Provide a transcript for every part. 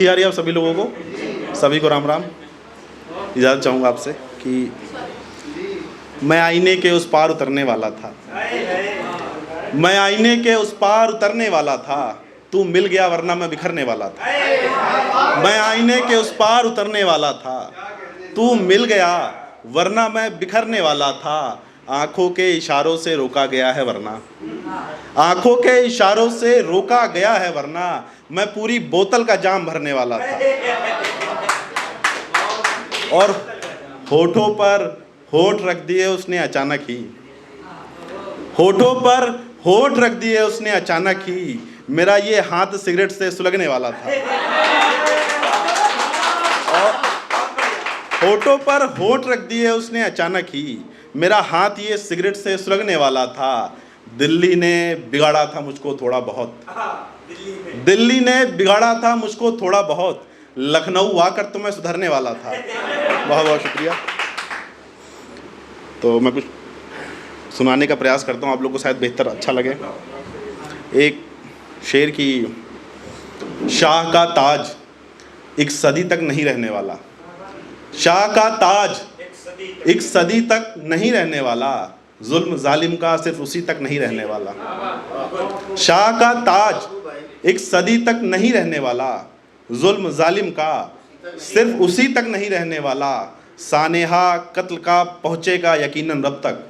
यार आप सभी लोगों को, सभी को राम राम। इजाज़त चाहूँगा आपसे कि मैं आईने के उस पार उतरने वाला था, मैं आईने के उस पार उतरने वाला था, तू मिल गया वरना मैं बिखरने वाला था। मैं आईने के उस पार उतरने वाला था, तू मिल गया वरना मैं बिखरने वाला था। आंखों के इशारों से रोका गया है वरना, आंखों के इशारों से रोका गया है वरना मैं पूरी बोतल का जाम भरने वाला था। और होठों पर होठ रख दिए उसने अचानक ही, होठों पर होठ रख दिए उसने अचानक ही, मेरा ये हाथ सिगरेट से सुलगने वाला था। और होठों पर होठ रख दिए उसने अचानक ही, मेरा हाथ ये सिगरेट से सुलगने वाला था। दिल्ली ने बिगाड़ा था मुझको थोड़ा बहुत, दिल्ली ने बिगाड़ा था मुझको थोड़ा बहुत, लखनऊ आकर तो मैं सुधरने वाला था। बहुत बहुत शुक्रिया। तो मैं कुछ सुनाने का प्रयास करता हूँ, आप लोग को शायद बेहतर अच्छा लगे। एक शेर की, शाह का ताज एक सदी तक नहीं रहने वाला, शाह का ताज एक सदी तक नहीं रहने वाला, जुल्म जालिम का सिर्फ उसी तक नहीं रहने वाला। शाह का ताज एक सदी तक नहीं रहने वाला, जुल्म जालिम का सिर्फ उसी तक नहीं रहने वाला। सानेहा कत्ल का पहुँचेगा यकीनन रब तक,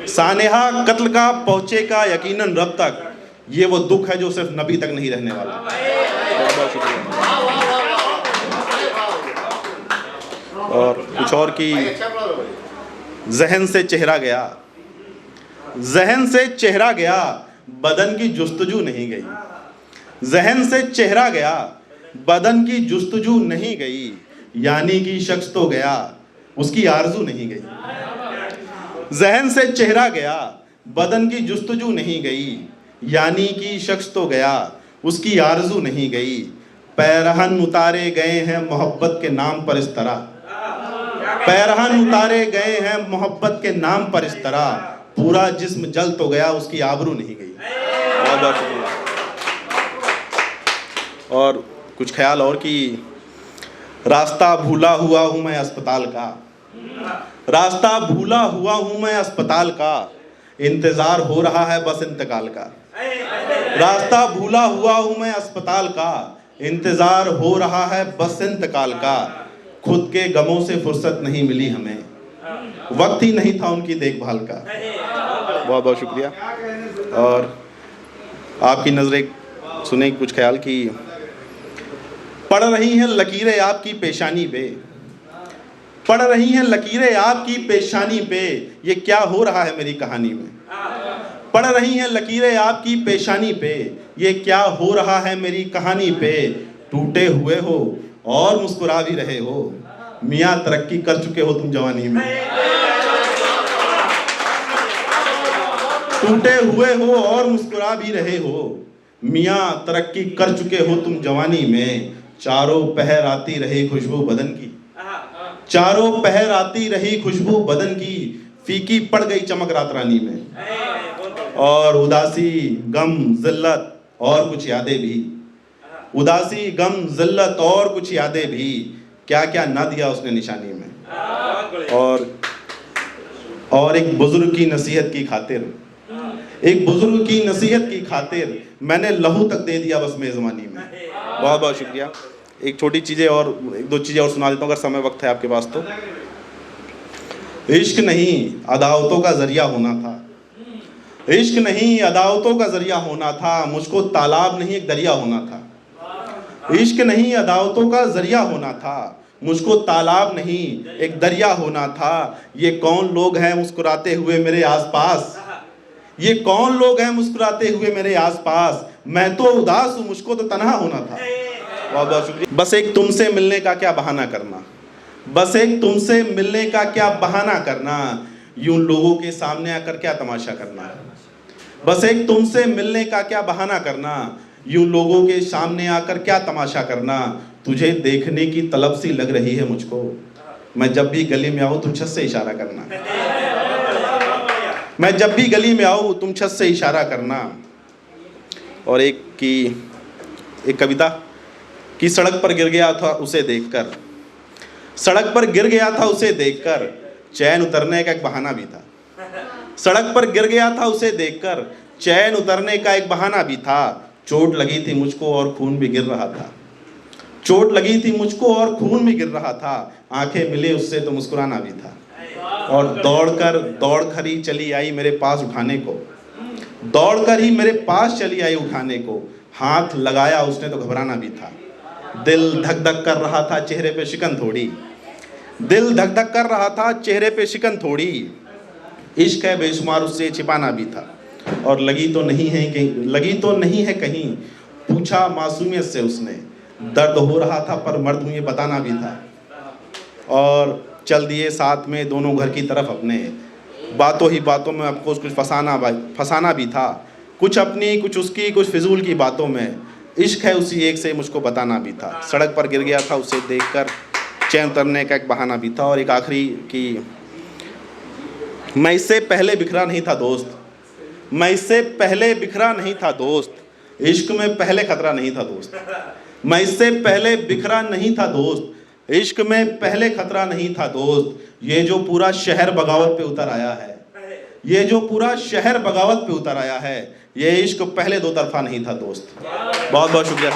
सानेहा कत्ल का पहुँचेगा यकीनन रब तक, ये वो दुख है जो सिर्फ नबी तक नहीं रहने वाला। बहुत बहुत शुक्रिया। और कुछ और की, जहन से चेहरा गया, जहन से चेहरा गया, बदन की जुस्तजू नहीं गई, जहन से चेहरा गया, बदन की जुस्तजू नहीं गई, यानी कि शख्स तो गया उसकी आरजू नहीं गई। जहन से चेहरा गया, बदन की जुस्तजू नहीं गई, यानी कि शख्स तो गया उसकी आरजू नहीं गई। पैरहन उतारे गए हैं मोहब्बत के नाम पर इस तरह, पैरहन उतारे गए हैं मोहब्बत के नाम पर इस तरह, पूरा जिस्म जल तो गया उसकी आबरू नहीं गई। बहुत बहुत शुक्रिया। और कुछ ख्याल और कि रास्ता भूला हुआ हूँ मैं अस्पताल का, रास्ता भूला हुआ हूँ मैं अस्पताल का, इंतजार हो रहा है बस इंतकाल का। रास्ता भूला हुआ हूँ मैं अस्पताल का, इंतजार हो रहा है बस इंतकाल का। खुद के गमों से फुर्सत नहीं मिली हमें, वक्त ही नहीं था उनकी देखभाल का। बहुत बहुत शुक्रिया। और आपकी नज़रें सुने कुछ ख्याल की, पढ़ रही हैं लकीरें आपकी पेशानी पे, पढ़ रही हैं लकीरें आपकी पेशानी पे, ये क्या हो रहा है मेरी कहानी में। पढ़ रही हैं लकीरें आपकी पेशानी पे, ये क्या हो रहा है मेरी कहानी पे। टूटे हुए हो और मुस्कुरा भी रहे हो, मियाँ तरक्की कर चुके हो तुम जवानी में। टूटे हुए हो और मुस्कुरा भी रहे हो, मियाँ तरक्की कर चुके हो तुम जवानी में। चारों पहर आती रही खुशबू बदन की, चारों पहर आती रही खुशबू बदन की, फीकी पड़ गई चमक रात रानी में। और उदासी गम जिल्लत और कुछ यादें भी, उदासी गम जिल्लत और कुछ यादें भी, क्या क्या ना दिया उसने निशानी में। और एक बुजुर्ग की नसीहत की खातिर, एक बुजुर्ग की नसीहत की खातिर मैंने लहू तक दे दिया बस मेज़बानी में। बहुत बहुत शुक्रिया। एक छोटी चीज़ें और, एक दो चीज़ें और सुना देता हूँ अगर समय वक्त है आपके पास तो। इश्क नहीं अदावतों का जरिया होना था, इश्क नहीं अदावतों का जरिया होना था, मुझको तालाब नहीं एक दरिया होना था। इश्क नहीं अदावतों का जरिया होना था, मुझको तालाब नहीं एक दरिया होना था। ये कौन लोग हैं मुस्कुराते हुए मेरे आसपास, ये कौन लोग हैं मुस्कुराते हुए मेरे आसपास, मैं तो उदास हूँ मुझको तो तन्हा होना था। बहुत बहुत शुक्रिया। बस एक तुमसे मिलने का क्या बहाना करना, बस एक तुमसे मिलने का क्या बहाना करना, यूं लोगों के सामने आकर क्या तमाशा करना। बस एक तुमसे मिलने का क्या बहाना करना, यूं लोगों के सामने आकर क्या तमाशा करना। तुझे देखने की तलब सी लग रही है मुझको, मैं जब भी गली में आऊँ तुम छत से इशारा करना, मैं जब भी गली में आऊँ तुम छत से इशारा करना। और एक कविता कि सड़क पर गिर गया था उसे देखकर, सड़क पर गिर गया था उसे देखकर, चैन उतरने का एक बहाना भी था। सड़क पर गिर गया था उसे देखकर, चैन उतरने का एक बहाना भी था। चोट लगी थी मुझको और खून भी गिर रहा था, चोट लगी थी मुझको और खून भी गिर रहा था। आंखें मिले उससे तो मुस्कुराना भी था। और दौड़ कर ही चली आई मेरे पास उठाने को, दौड़कर ही मेरे पास चली आई उठाने को। हाथ लगाया उसने तो घबराना भी था। दिल धक धक कर रहा था चेहरे पे शिकन थोड़ी, दिल धक धक कर रहा था चेहरे पे शिकन थोड़ी। इश्क है बेशुमार उससे छिपाना भी था। और लगी तो नहीं है कहीं, पूछा मासूमियत से उसने। दर्द हो रहा था पर मर्द हूँ ये बताना भी था। और चल दिए साथ में दोनों घर की तरफ अपने, बातों ही बातों में आपको कुछ फंसाना भी था। कुछ अपनी कुछ उसकी कुछ फिजूल की बातों में, इश्क है उसी एक से मुझको बताना भी था। सड़क पर गिर गया था उसे देखकर, चैन उतरने का एक बहाना भी था। और एक आखिरी कि मैं इससे पहले बिखरा नहीं था दोस्त, मैं इससे पहले बिखरा नहीं था दोस्त, इश्क में पहले खतरा नहीं था दोस्त। मैं इससे पहले बिखरा नहीं था दोस्त, इश्क में पहले खतरा नहीं था दोस्त। ये जो पूरा शहर बगावत पे उतर आया है, ये जो पूरा शहर बगावत पे उतर आया है, ये इश्क पहले दो तरफा नहीं था दोस्त। बहुत बहुत शुक्रिया।